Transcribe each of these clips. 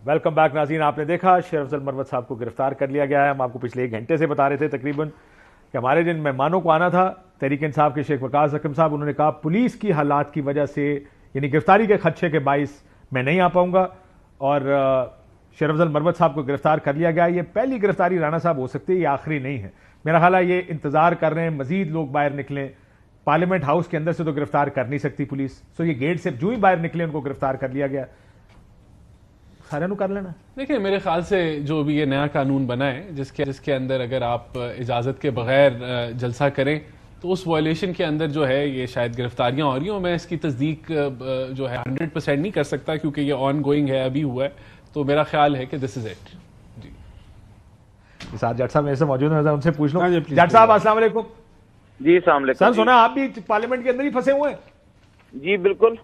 Welcome back नाज़रीन। आपने देखा शेर अफजल मरवत साहब को गिरफ्तार कर लिया गया है। हम आपको पिछले 1 घंटे से बता रहे थे तकरीबन कि हमारे जिन मेहमानों को आना था तहरीक इंसाफ के शेख वकास हकीम साहब, उन्होंने कहा पुलिस की हालात की वजह से यानी गिरफ्तारी के खदशे के बाइस मैं नहीं आ पाऊंगा और शेर अफजल मरवत साहब को गिरफ्तार कर लिया गया। ये पहली गिरफ्तारी राणा साहब हो सकती है, ये आखिरी नहीं है। मेरा ख्याल है ये इंतजार कर रहे हैं मजीद लोग बाहर निकलें। पार्लियामेंट हाउस के अंदर से तो गिरफ्तार कर नहीं सकती पुलिस, सो ये गेट से जो ही बाहर निकले उनको गिरफ्तार कर लिया गया। सारे कर लेना। देखिए मेरे ख्याल से जो भी ये नया कानून बना है जिसके अंदर अगर आप इजाजत के बगैर जलसा करें तो उस वायलेशन के अंदर जो है ये शायद गिरफ्तारियां हो रही हो। मैं इसकी तस्दीक जो है 100% नहीं कर सकता क्योंकि ये ऑन गोइंग है, अभी हुआ है। तो मेरा ख्याल है कि दिस इज इट। जी साथ जट साहब मेरे से मौजूद है, उनसे पूछ लो। जट साहब अस्सलाम वालेकुम। जी अस्सलाम वालेकुम। सर सुना आप भी पार्लियामेंट के अंदर ही फंसे हुए हैं? जी बिल्कुल,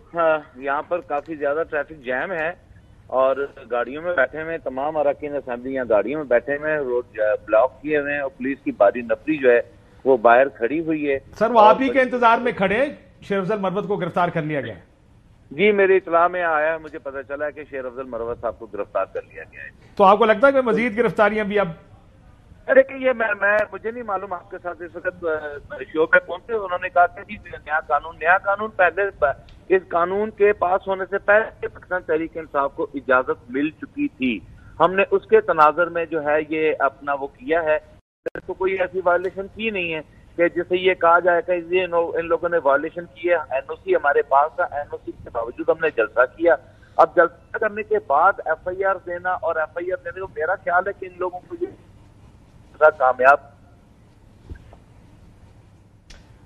यहाँ पर काफी ज्यादा ट्रैफिक जैम है और गाड़ियों में बैठे हुए तमाम अरकान असेंबली यहाँ गाड़ियों में बैठे हुए, रोड ब्लॉक किए हुए हैं और पुलिस की बारी नफरी जो है वो बाहर खड़ी हुई है। सर वो आप ही के इंतजार में खड़े, शेर अफजल मरवत को गिरफ्तार कर लिया गया। जी मेरी इतला में आया है, मुझे पता चला है कि शेर अफजल मरवत साहब को गिरफ्तार कर लिया गया है। तो आपको लगता है कि मजीद गिरफ्तारियां भी अब? अरे कि ये मैं मुझे नहीं मालूम आपके साथ इस वक्त शो पे पहुंचे, उन्होंने कहा कि जी नया कानून पहले इस कानून के पास होने से पहले पाकिस्तान तहरीक इंसाफ को इजाजत मिल चुकी थी। हमने उसके तनाजर में जो है ये अपना वो किया है, तो कोई ऐसी वायलेशन की नहीं है कि जिससे ये कहा जाए कि ये इन लोगों ने वायलेशन की है। एनओसी हमारे पास था, एनओसी के बावजूद हमने जलसा किया। अब जलसा करने के बाद एफआईआर देना और एफआईआर देने को मेरा ख्याल है कि इन लोगों को ये कामयाब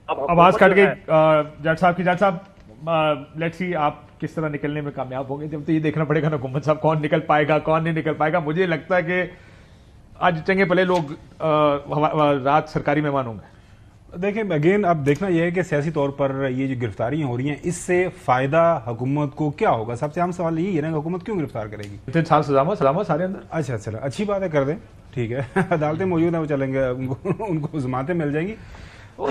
आवाज कट गई जट साहब की। जट साहब लेट्स सी आप किस तरह निकलने में कामयाब होंगे। जब तो ये देखना पड़ेगा ना हुकूमत साहब कौन निकल पाएगा कौन नहीं निकल पाएगा। मुझे लगता है कि आज चंगे भले लोग रात सरकारी मेहमान होंगे। देखिए अगेन अब देखना यह है कि सियासी तौर पर ये जो गिरफ्तारियां हो रही हैं इससे फायदा हुकूमत को क्या होगा। सबसे आम सवाल यही है ना, हुकूमत क्यों गिरफ्तार करेगी? इतने साल सलामत सारे अंदर। अच्छा चलो अच्छी बात है, कर दें, ठीक है। अदालतें मौजूद हैं, वो चलेंगे, उनको जमानतें मिल जाएंगी।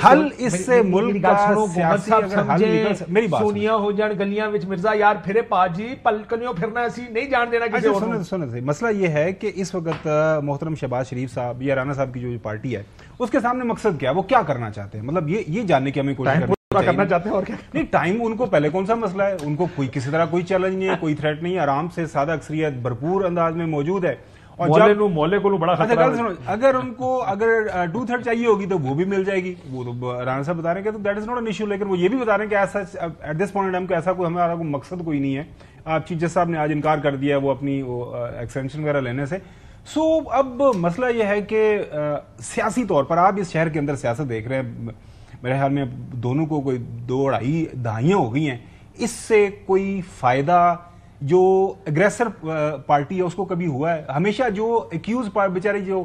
हल इससे मुल्क का सियासी अगर हल निकल, मेरी बात सोनिया हो जान गलियां विच मिर्जा यार फिरे पाजी पलकनियों फिरना ऐसी नहीं जान देना किसी और को। सुनो मसला ये है कि इस वक्त मोहतरम शहबाज शरीफ साहब या राणा साहब की जो पार्टी है उसके सामने मकसद क्या है, वो क्या करना चाहते हैं, मतलब ये जानने की हमें कोशिश करना चाहते हैं। और क्या नहीं, टाइम उनको पहले कौन सा मसला है, उनको कोई किसी तरह कोई चैलेंज नहीं है, कोई थ्रेट नहीं है, आराम से सादा अक्सरियत भरपूर अंदाज में मौजूद है। और मोले को बड़ा खतरा है। सुनो, अगर उनको अगर 2/3 चाहिए होगी तो वो भी मिल जाएगी। वो तो राणा साहब बता रहे हैं तो that is not an issue. लेकिन वो ये भी बता रहे हैं कि ऐसा एट दिस पॉइंट टाइम ऐसा कोई हमारा कोई मकसद कोई नहीं है। आप चीफ जज साहब ने आज इनकार कर दिया वो अपनी एक्सटेंशन वगैरह लेने से। सो अब मसला यह है कि सियासी तौर पर आप इस शहर के अंदर सियासत देख रहे हैं, मेरे ख्याल में दोनों को कोई 2-2.5 दहाइयां हो गई हैं। इससे कोई फायदा जो एग्रेसर पार्टी है उसको कभी हुआ है? हमेशा जो एक्यूज बेचारी जो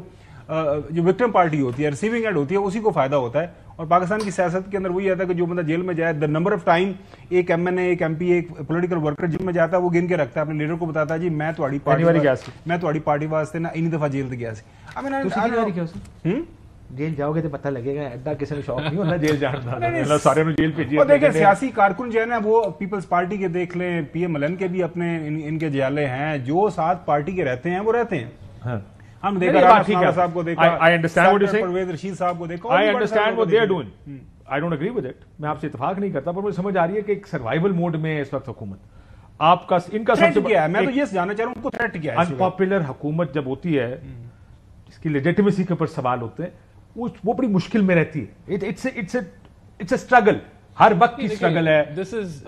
विक्टिम पार्टी होती है, रिसीविंग एंड होती है, उसी को फायदा होता है। और पाकिस्तान की सियासत के अंदर वही आता है कि जो बंदा जेल में जाए, द नंबर ऑफ टाइम एक एमएनए, एक एमपी, एक पॉलिटिकल वर्कर जेल में जाता है, वो गिन के रखता है, अपने लीडर को बताता है जी मैं तुम्हारी पार्टी वास्ते ना इन दफा जेल गया। जेल जाओगे तो पता लगेगा ऐसा किसी ने शौक नहीं होता जेल जाना। सारे जेल भेजिए। देखिए सियासी कारकुन जो है ना वो पीपल्स पार्टी के देख लें, पीएमएलएन के भी अपने इनके जियाले हैं, जो साथ पार्टी के रहते हैं वो रहते हैं। हम देखा राणा साहब को देखा, I understand what you saying, Parvez Rashid साहब को देखा, I understand what they are doing, I don't agree with it. मैं आपसे इत्तेफाक नहीं करता, पर मुझे समझ आ रही है कि एक सर्वाइवल मोड में इस वक्त हुकूमत आपका इनका सबसे क्या है। मैं तो ये जानना चाह रहा हूं उनको थ्रेट क्या है। अनपॉपुलर हुकूमत जब होती है इसकी लेजिटिमेसी के ऊपर सवाल होते हैं, वो बड़ी मुश्किल में रहती है। इट्स अ स्ट्रगल, हर वक्त की स्ट्रगल है। दिस इज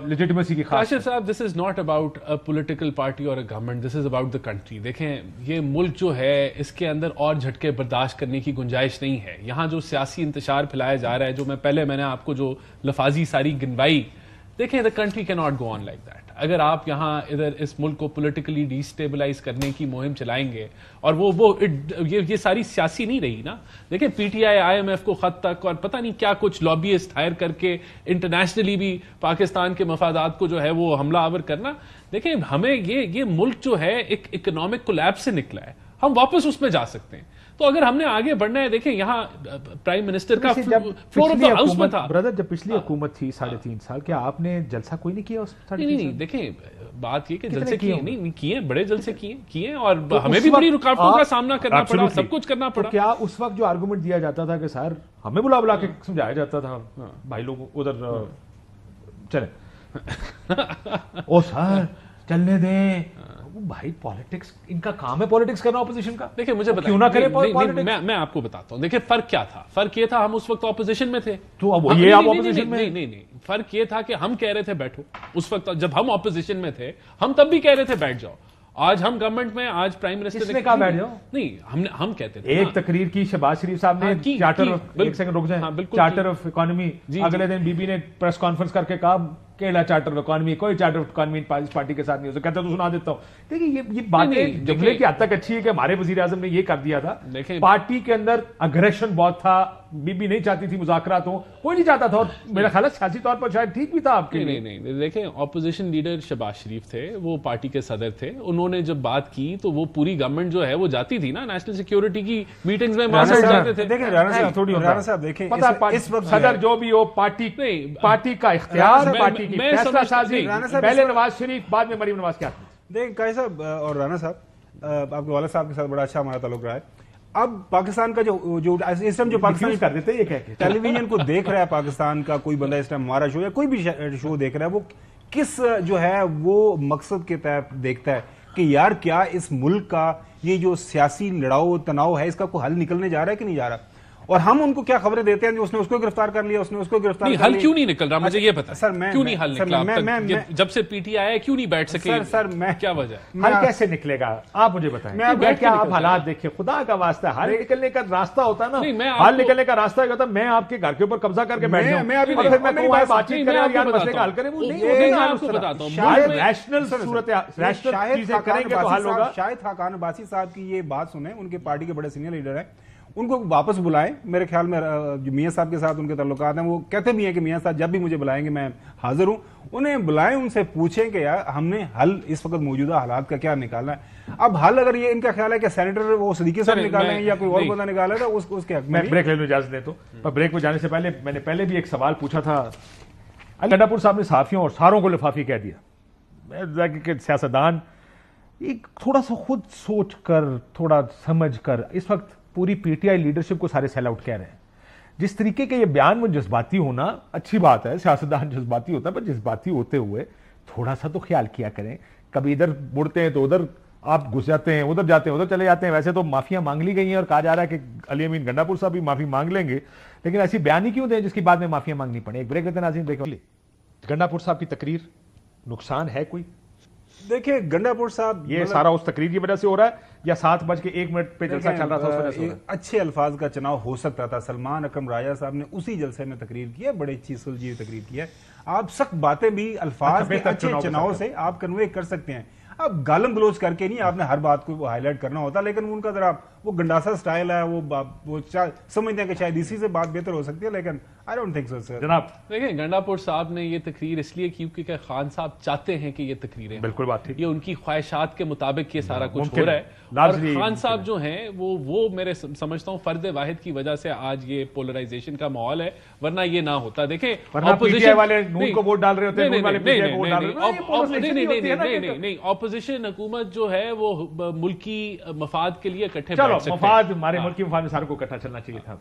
लेजिटिमेसी की खास साहब, this is not about a political party और a government, this is about the country. देखें ये मुल्क जो है इसके अंदर और झटके बर्दाश्त करने की गुंजाइश नहीं है। यहाँ जो सियासी इंतशार फैलाया जा रहा है, जो मैंने आपको जो लफाजी सारी गिनवाई, देखें the country can not go on like that. अगर आप यहाँ इधर इस मुल्क को पॉलिटिकली डिस्टेबलाइज करने की मुहिम चलाएंगे और ये सारी सियासी नहीं रही ना। देखिए पीटीआई आईएमएफ को खत तक और पता नहीं क्या कुछ लॉबीइस्ट हायर करके इंटरनेशनली भी पाकिस्तान के मफादात को जो है वो हमला आवर करना। देखिए हमें ये मुल्क जो है एक इकोनॉमिक कोलैप्स से निकला है। हम वापस उसमें जा सकते हैं। तो अगर हमने आगे बढ़ना है, देखें यहाँ प्राइम मिनिस्टर का फ्लोर ऑफ द हाउस में था। ब्रदर, जब पिछली हुकूमत थी 3.5 साल, क्या आपने जलसा कोई नहीं किया उस? नहीं, देखें बात ये कि जलसे किए नहीं किए, बड़े जलसे किए और हमें भी बड़ी रुकावटों का सामना करना पड़ा, सब कुछ करना पड़ा। क्या उस वक्त जो आर्गुमेंट दिया जाता था कि सर हमें बुला के समझाया जाता था भाई लोगों उधर चले ओ सर चलने दें भाई, पॉलिटिक्स इनका काम है, पॉलिटिक्स करना ऑपोजिशन का। देखिए मुझे क्यों ना करे पॉलिटिक्स? मैं आपको बताता हूं। देखिए फर्क क्या था? फर्क ये था हम उस वक्त ऑपोजिशन में थे, तो अब ये आप ऑपोजिशन में? नहीं, फर्क ये था कि हम कह रहे थे बैठो। उस वक्त जब हम ऑपोजिशन में थे हम तब भी कह रहे थे बैठ जाओ। आज हम गवर्नमेंट में, आज प्राइम मिनिस्टर ने कहा बैठ जाओ। नहीं, हम कहते थे एक तकरीर की शहबाज शरीफ साहब ने, चार्टर, एक सेकंड रुक जाए, चार्टर ऑफ इकोनॉमी, अगले दिन बीबी ने प्रेस कॉन्फ्रेंस करके कहा केला चार्टर ऑफ इकोनॉमी, कोई चार्टर ऑफ इकोनॉमी पार्टी के साथ नहीं हो सकता। कहते तो सुना देता हूं। देखिए ये बातें जुमले की हद तक अच्छी है कि हमारे वजीर आजम ने ये कर दिया था। पार्टी के अंदर अग्रेशन बहुत था, बीबी नहीं चाहती थी मुज़ाकरात हो, कोई नहीं चाहता था, और मेरा ख्याल है सियासी तौर पर शायद ठीक भी था आपके लिए। नहीं, देखें ऑपोजिशन लीडर शहबाज शरीफ थे, वो पार्टी के सदर थे। उन्होंने जब बात की तो वो पूरी गवर्नमेंट जो है वो जाती थी ना नेशनल सिक्योरिटी की मीटिंग्स में, जाते थे। देखिए राणा साहब देखें, इस वक्त सदर जो भी हो पार्टी का इख्तियार, पार्टी की फैसला साजी, पहले नवाज शरीफ बाद में मरीम नवाज क्या। देखिए काजी साहब और राणा साहब, आपके वाला साहब के साथ बड़ा अच्छा हमारा ताल्लुक रहा है। अब पाकिस्तान का जो इस टाइम जो पाकिस्तान कर देते ये कह के टेलीविजन को देख रहा है, पाकिस्तान का कोई बंदा इस टाइम हमारा शो या कोई भी शो देख रहा है, वो किस जो है वो मकसद के तहत देखता है कि यार क्या इस मुल्क का ये जो सियासी लड़ाओ तनाव है इसका कोई हल निकलने जा रहा है कि नहीं जा रहा। और हम उनको क्या खबरें देते हैं, उसने उसको गिरफ्तार कर लिया, उसने उसको गिरफ्तार कर लिया। हल क्यों नहीं निकल रहा मुझे ये पता सर, क्यों नहीं हल निकला? जब से पीटीआई आया क्यों नहीं बैठ सके? सर मैं क्या वजह? हल कैसे निकलेगा आप मुझे बताएं। क्या आप हालात देखिए, खुदा का वास्ता, हल निकलने का रास्ता होता है ना, हल निकलने का रास्ता होता है मैं आपके घर के ऊपर कब्जा करके बैठ जाऊं, बातचीत करें या मसले का हल करें, वो नहीं। आपको बताता हूं, रैशनल सूरत, रैशनल चीजें करेंगे तो हल होगा। शायद खाकान अब्बासी साहब की ये बात सुने, उनके पार्टी के बड़े सीनियर लीडर हैं, उनको वापस बुलाएं। मेरे ख्याल में जो मियां साहब के साथ उनके ताल्लुकात हैं, वो कहते भी हैं कि मियां साहब जब भी मुझे बुलाएंगे मैं हाजिर हूं। उन्हें बुलाएं, उनसे पूछें कि यार हमने हल इस वक्त मौजूदा हालात का क्या निकालना है। अब हल अगर ये इनका ख्याल है कि सेनेटर वो सदीकी साहब निकालेंगे या कोई और बंदा निकाला था, उसके हक में। मैं ब्रेक लेने इजाजत दे, तो पर ब्रेक में जाने से पहले मैंने पहले भी एक सवाल पूछा था। गंडापुर साहब ने साफियों और सारों को लिफाफी कह दिया। सियासतदान एक थोड़ा सा खुद सोच कर, थोड़ा समझ कर, इस वक्त पूरी पीटीआई लीडरशिप को सारे सेल आउट कह रहे हैं। जिस तरीके के ये बयान में जज्बाती होना अच्छी बात है, सियासतदान जज्बाती होता है, पर जज्बाती होते हुए थोड़ा सा तो ख्याल किया करें। कभी इधर मुड़ते हैं तो उधर आप घुस जाते हैं, उधर जाते हैं उधर चले जाते हैं। वैसे तो माफिया मांग ली गई हैं और कहा जा रहा है कि अली अमीन गंडापुर साहब भी माफी मांग लेंगे, लेकिन ऐसी बयान ही क्यों दें जिसकी बाद में माफिया मांगनी पड़े। एक ब्रेक लेते हैं नाज़रीन, देखिए गंडापुर साहब की तकरीर नुकसान है कोई? देखिए गंडापुर साहब, ये सारा उस तकरीर की वजह से हो रहा है या 7:01 पे जलसा चल रहा था उस वजह से हो रहा है? अच्छे अल्फाज का चुनाव हो सकता था। सलमान अकरम राजा साहब ने उसी जलसे में तकरीर की है, बड़े अच्छी सुलझी तकरीर की है। आप सख्त बातें भी अल्फाज के अच्छे चुनाव से आप कन्वे कर सकते हैं। अब गालम गलोच करके नहीं आपने हर बात को हाईलाइट करना होता, लेकिन उनका जरा वो गंडासा स्टाइल है, वो समझते हैं कि शायद इसी से बात बेहतर हो सकती है, लेकिन I don't think so sir. जनाब देखिए गंडापुर साहब ने ये तकरीर इसलिए की क्योंकि खान साहब चाहते हैं कि ये तकरीरें, बिल्कुल बात ठीक, ये उनकी ख्वाहिशात के मुताबिक ये सारा कुछ हो रहा है। और खान साहब जो हैं वो मेरे समझता हूँ फर्द वाहिद की वजह से आज ये पोलराइजेशन का माहौल है, वरना ये ना होता। देखें ऑपोजिशन वाले नून को वोट डाल रहे होते हैं, नून वाले पीटीआई को वोट डाल रहे हैं। नहीं, ऑपोजिशन हुकूमत जो है वो मुल्की मफाद के लिए इकट्ठे चलो, मफाद हमारे मुल्क की मफाद में सारों को इकट्ठा चलना चाहिए था।